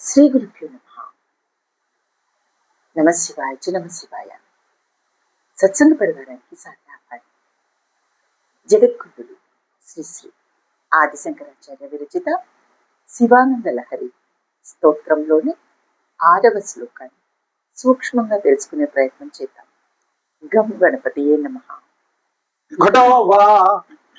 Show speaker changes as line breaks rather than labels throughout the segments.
శ్రీ గురుభ్యో నమః. నమ శివాయ నమ శివాయ. సత్సంగ పరివారానికి సాధ్యాపాయి. జగద్గురువులు శ్రీ శ్రీ ఆదిశంకరాచార్య విరచిత శివానంద లహరి స్తోత్రంలోని 6వ శ్లోకాన్ని సూక్ష్మంగా తెలుసుకునే ప్రయత్నం చేద్దాం. గం గణపతియే నమః.
घटो वा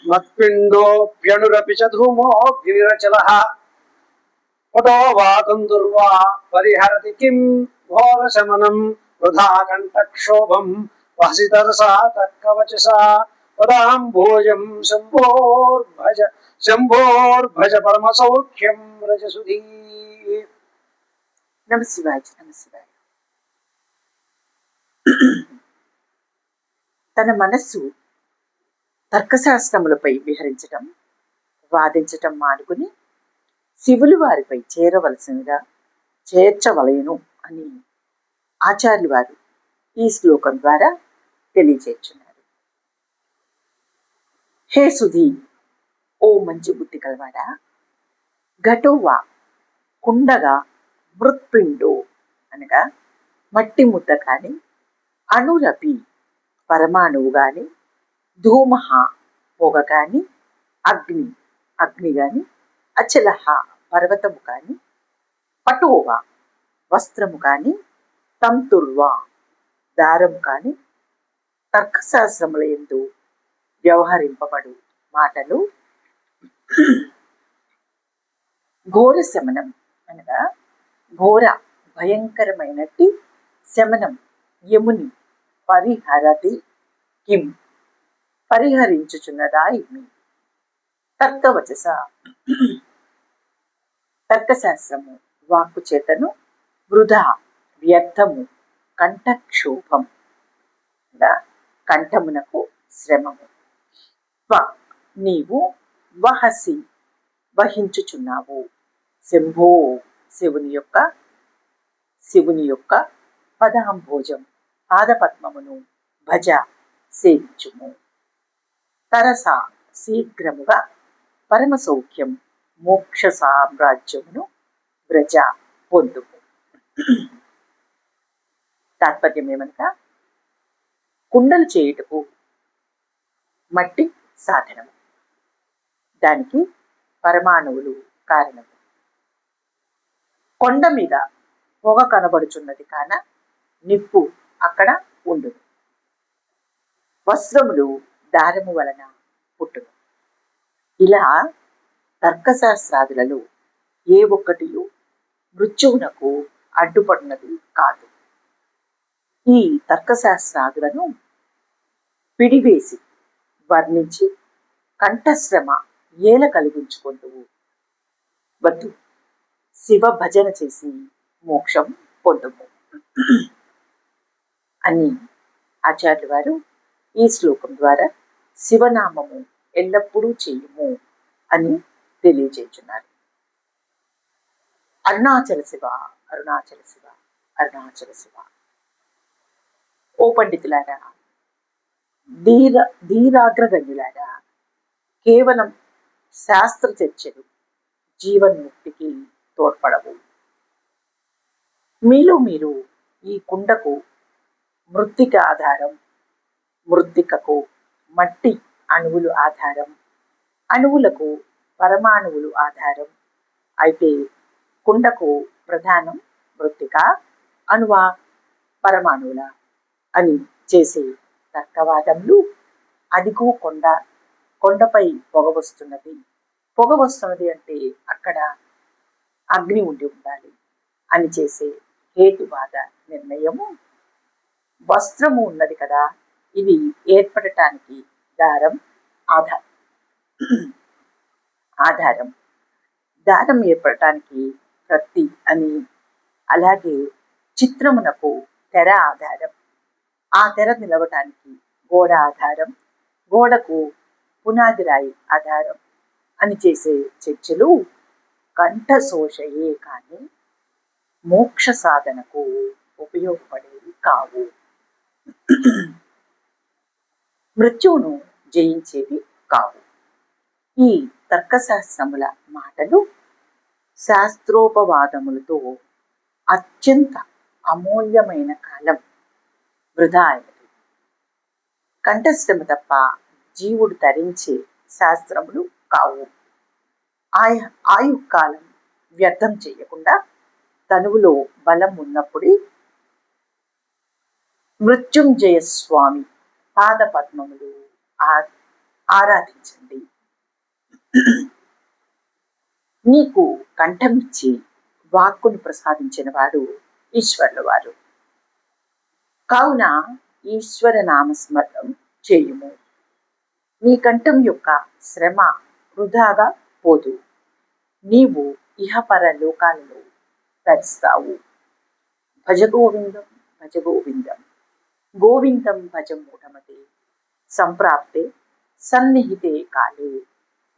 मत्पिण्डोऽप्यणुरपि च धूमोऽग्निरचलः पटो वा तन्दुर्वा परिहरति किं घोरशमनं वृथा कण्ठक्षोभं वहसि तरसा तर्कवचसा पदाम्भोजं शम्भोर्भज परमसौख्यं रजसुधी.
నమ శివాయ నమ శివాయ. తన మనస్సు తర్కశాస్త్రములపై విహరించటం, వాదించటం మానుకుని శివులు వారిపై చేర్చవలయను అని ఆచార్యులు వారు ఈ శ్లోకం ద్వారా తెలియజేస్తున్నారు. హే సుధీ, ఓ మంచి బుద్ధి కలవాడా, ఘటోవా కుండగా, మృత్పిండు అనగా మట్టి ముద్ద కాని, అణురపి పరమాణువు గాని, ధూమహ పొగ కాని, అగ్ని గాని, అచలహ పర్వతము కాని, పటోవా వస్త్రము కాని, తంతుర్వా దారము కాని, తర్కశాస్త్రముల యందు వ్యవహరింపబడు మాటలు ఘోర శమనం అనగా ఘోర భయంకరమైనట్టి శమనం యముని పరిహరతి కిం పరిహరించుచున్నదా ఇమి. తర్కవచస తర్కశాస్త్రము వాక్కు చేతను, వృధా వ్యర్థము, కంఠక్షోభం కంఠమునకు శ్రమము, నీవు వహసి వహించుచున్నావు, శంభో శివుని యొక్క పదాంభోజం పాదపద్మమును భజ సేవించుము, తరస శీఘ్రముగా పరమ సౌఖ్యం మోక్ష సామ్రాజ్యమును వ్రజ పొందుము. తాత్పర్యం ఏమనగా, కుండలు చేయుటకు మట్టి సాధనము, దానికి పరమాణువులు కారణము. కొండ మీద పొగ కనబడుచున్నది కాన నిప్పు అక్కడ ఉండును. వస్త్రములు దారము వలన పుట్టును. ఇలా తర్కశాస్త్రాదులలో ఏ ఒక్కటియు మృత్యువునకు అడ్డుపడినది కాదు. ఈ తర్కశాస్త్రాదులను పిడివేసి వర్ణించి కంఠశ్రమ ఏల కలిగించుకుందువు, వద్దు, శివ భజన చేసి మోక్షం పొందుము అని ఆచార్యులు వారు ఈ శ్లోకం ద్వారా శివనామము ఎల్లప్పుడూ చేయుము అని తెలియజేస్తున్నారు. అరుణాచల శివ, అరుణాచల శివ, అరుణాచల శివ. ఓ పండితులారా, ధీరాగ్రగణ్యులారా, కేవలం శాస్త్ర చర్చలు జీవన్ముక్తికి తోడ్పడవు. మీలో మీరు ఈ కుండకు మృత్తిక ఆధారం, మృత్తికకు మట్టి అణువులు ఆధారం, అణువులకు పరమాణువులు ఆధారం అయితే కుండకు ప్రధానం మృత్తిక, అణువ, పరమాణువుల అని చేసే తర్కవాదములు, అదిగో కొండపై పొగ వస్తున్నది అంటే అక్కడ అగ్ని ఉండి ఉండాలి అని చేసే హేతువాద నిర్ణయము, వస్త్రము ఉన్నది కదా, ఇది ఏర్పడటానికి దారం ఆధారం, దారం ఏర్పడటానికి ప్రత్తి అని, అలాగే చిత్రమునకు తెర ఆధారం, ఆ తెర నిలవటానికి గోడ ఆధారం, గోడకు పునాది రాయి ఆధారం అని చేసే చర్చలు కంఠశోషయే కానీ మోక్ష సాధనకు ఉపయోగపడేవి కావు. మృత్యువును జయించేవి కావు. ఈ తర్కశాస్త్రముల మాటలు శాస్త్రోపవాదములతో అత్యంత అమూల్యమైన కాలం వృధా అయినది. కంఠస్థము తప్ప జీవుడు ధరించే శాస్త్రములు కావు. ఆయుకాలం వ్యర్థం చేయకుండా తనువులో బలం ఉన్నప్పుడే మృత్యుంజయ స్వామి పాద పద్మములు ఆరాధించండి. నీకు కంఠమిచ్చి వాక్కును ప్రసాదించిన వాడు ఈశ్వరుల వారు. కావున ఈశ్వర నామస్మరణం చేయుము. నీ కంఠం యొక్క శ్రమ వృధాగా పోదు. నీవు ఇహపర లోకాలలో తరిస్తావు. భజ గోవిందం భజ గోవిందం గోవిందం భజ మూఢమతే సంప్రాప్తే సన్నిహితే కాలే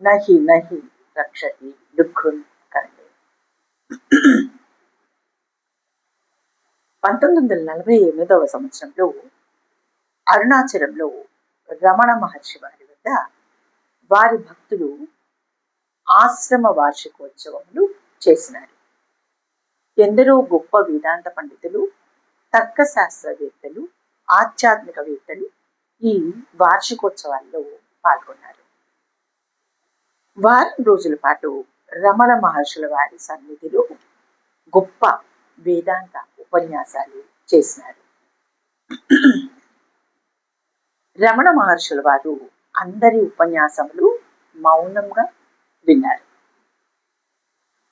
నహి నహి రక్షతి దుఃఖం కరణే. 1948వ సంవత్సరంలో అరుణాచలంలో రమణ మహర్షి వారి వద్ద వారి భక్తులు ఆశ్రమ వార్షికోత్సవములు చేసినారు. ఎందరో గొప్ప వేదాంత పండితులు, తర్కశాస్త్రవేత్తలు, ఆధ్యాత్మికవేత్తలు ఈ వార్షికోత్సవాల్లో పాల్గొన్నారు. వారం రోజుల పాటు రమణ మహర్షుల వారి సన్నిధిలో గొప్ప వేదాంత ఉపన్యాసాలు చేసినారు. రమణ మహర్షుల వారు అందరి ఉపన్యాసములు మౌనంగా విన్నారు.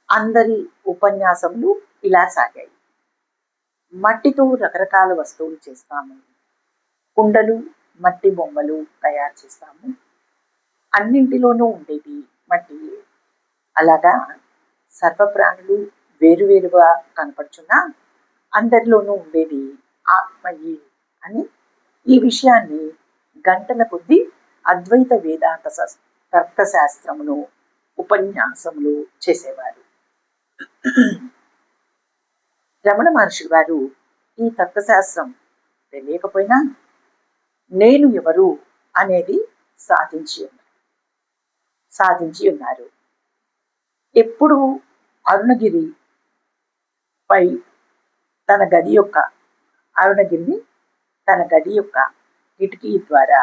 అందరి ఉపన్యాసములు ఇలా సాగాయి. మట్టితో రకరకాల వస్తువులు చేస్తాము. కుండలు, మట్టి బొమ్మలు తయారు చేస్తాము. అన్నింటిలోనూ ఉండేది మట్టియే. అలాగా సర్వప్రాణులు వేరువేరుగా కనపడుచున్నా అందరిలోనూ ఉండేది ఆత్మయే అని ఈ విషయాన్ని గంటల కొద్దీ అద్వైత వేదాంత తర్కశాస్త్రమును ఉపన్యాసములు చేసేవారు. రమణ మహర్షి వారు ఈ తర్కశాస్త్రం తెలియకపోయినా నేను ఎవరు అనేది సాధించి ఉన్నారు. ఎప్పుడు అరుణగిరి పై అరుణగిరిని తన గది యొక్క కిటికీ ద్వారా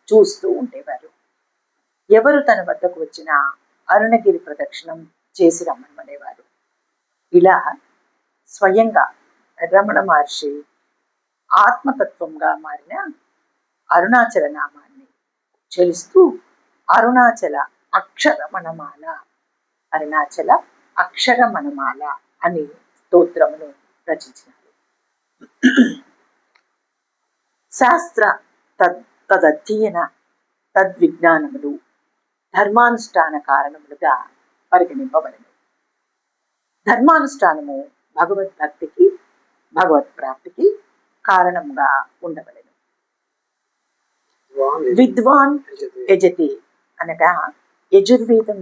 చూస్తూ ఉండేవారు. ఎవరు తన వద్దకు వచ్చినా అరుణగిరి ప్రదక్షిణం చేసి రమ్మనేవారు. ఇలా స్వయంగా రమణ మహర్షి ఆత్మతత్వంగా మారిన అరుణాచల నామాన్ని ఉచ్చరిస్తూ అరుణాచల అక్షరమణమాల అని స్తోత్రమును రచించినారు. శాస్త్ర తదధ్యయన తద్విజ్ఞానములు ధర్మానుష్ఠాన కారణములుగా పరిగణింపబడినవి. ధర్మానుష్ఠానము భగవద్భక్తికి, భగవత్ ప్రాప్తికి కారణంగా ఉండబడెను. విద్వాన్ యజతి అనగా యజుర్వేదం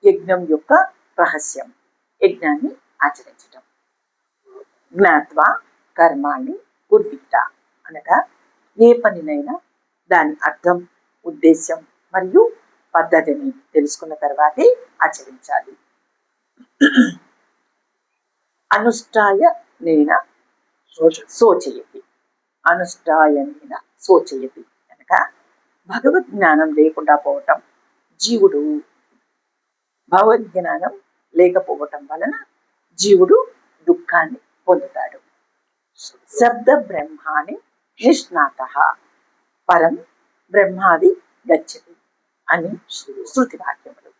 యజ్ఞం యొక్క రహస్యం, యజ్ఞాన్ని ఆచరించటం. జ్ఞాత్వా కర్మాణి కుర్వీత అనగా ఏ పనినైనా దాని అర్థం, ఉద్దేశ్యం మరియు పద్ధతిని తెలుసుకున్న తర్వాతే ఆచరించాలి. అనుష్ఠాయనేన శోచయతి అనగా భగవద్ జ్ఞానం లేకుండా పోవటం. జీవుడు భగవద్జ్ఞానం లేకపోవటం వలన జీవుడు దుఃఖాన్ని పొందుతాడు. శబ్ద బ్రహ్మాని నిష్ణాతః పరం బ్రహ్మాది గచ్చతి అని శృతి వాక్యములు.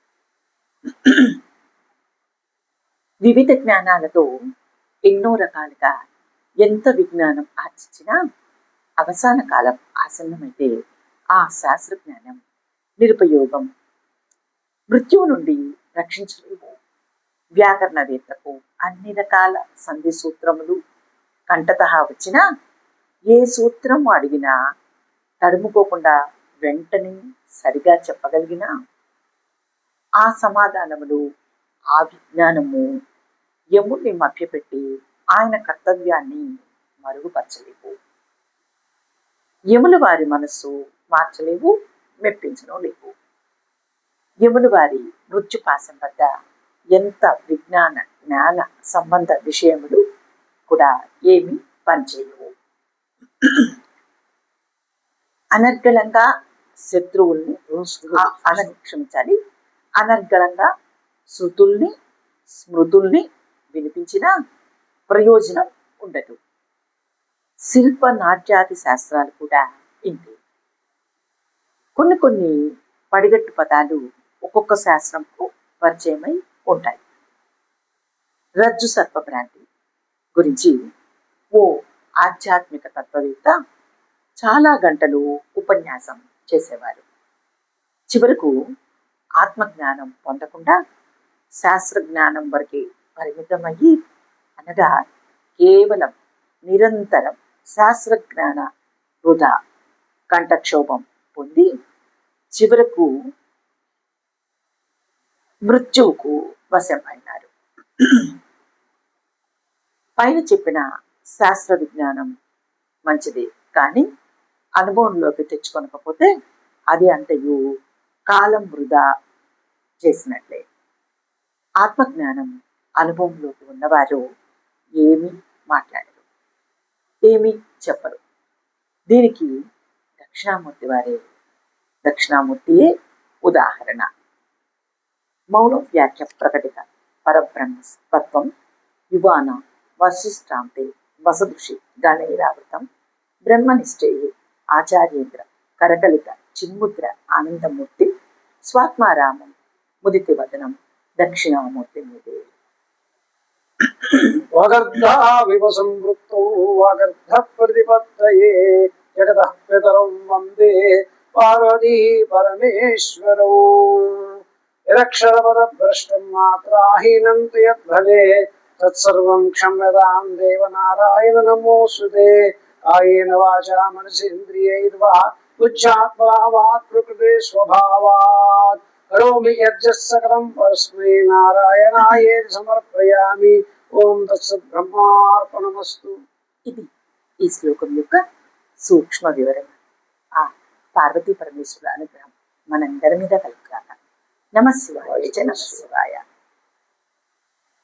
వివిధ జ్ఞానాలతో ఎన్నో రకాలుగా ఎంత విజ్ఞానం ఆర్జించినా అవసాన కాలం ఆసన్నమైతే ఆ శాస్త్ర జ్ఞానం నిరుపయోగం. మృత్యువు నుండి రక్షించలేవు. వ్యాకరణవేత్తకు అన్ని రకాల సంధి సూత్రములు కంటతహా వచ్చినా ఏ సూత్రం అడిగినా తడుముకోకుండా వెంటనే సరిగా చెప్పగలిగినా ఆ సమాధానములు, ఆ విజ్ఞానము యముణ్ణి మభ్యపెట్టి ఆయన కర్తవ్యాన్ని మరుగుపరచలేవు. యముల వారి మనస్సు మార్చలేవు, మెప్పించడం లేవు. యముని వారి మృత్యుపాశం వద్ద ఎంత జ్ఞాన సంబంధ విషయములు కూడా ఏమి పనిచేయవు. అనర్గళంగా శత్రువుల్ని క్షమించాలి, అనర్గళంగా శృతుల్ని స్మృతుల్ని వినిపించిన ప్రయోజనం ఉండదు. శిల్ప నాట్యాది శాస్త్రాలు కూడా ఇంతే. కొన్ని పడిగట్టు పదాలు ఒక్కొక్క శాస్త్రంకు పరిచయమై ఉంటాయి. రజ్జు సర్పభ్రాంతి గురించి ఓ ఆధ్యాత్మిక తత్వవేత్త చాలా గంటలు ఉపన్యాసం చేసేవారు. చివరకు ఆత్మజ్ఞానం పొందకుండా శాస్త్రజ్ఞానం వరకే పరిమితమయ్యి, అనగా కేవలం నిరంతరం శాస్త్రజ్ఞాన వృధా కంఠక్షోభం పొంది చివరకు మృత్యువుకు వశమైనారు. పైన చెప్పిన శాస్త్ర విజ్ఞానం మంచిది, కానీ అనుభవంలోకి తెచ్చుకొనకపోతే అది అంతయు కాలం వృధా చేసినట్లే. ఆత్మజ్ఞానం అనుభవంలోకి ఉన్నవారు ఏమీ మాట్లాడరు, ఏమీ చెప్పరు. దీనికి దక్షిణామూర్తియే ఉదాహరణ. మౌన వ్యాఖ్య ప్రకటిత పరబ్రహ్మ తత్వం యువాన వశిష్టాంతే వసదృషి గణైరావృతం బ్రహ్మనిష్ఠే ఆచార్యేంద్ర కరకలిత చిన్ముద్ర ఆనందమూర్తి స్వాత్మారామం ముదితి వదనం దక్షిణామూర్తి మీదే.
వాగర్ధా వివ సంవృత్తౌ వాగర్ధ ప్రతిపత్తయే జగతః పితరం వందే పార్వతీ పరమేశ్వరౌ. యదక్షరపద భ్రష్టం మాత్రాహీనం తు యద్భవేత్ తత్సర్వం క్షమ్యతాం దేవనారాయణ నమోస్తుతే. కాయేన వాచా మనసేంద్రియైర్వా బుద్ధ్యాత్మనావాత్ ప్రకృతే స్వభావాత్ కరోమి యజ్జత్ సకలం పరస్మై నారాయణాయేతి సమర్పయామి. ఓం తత్సత్ బ్రహ్మార్పణమస్తు.
ఇది ఈ శ్లోకం యొక్క సూక్ష్మ వివరణ. ఆ పార్వతీ పరమేశ్వరుల అనుగ్రహం మనందరి మీద కలుగుగాక. నమః శివాయ. నమః శివాయ.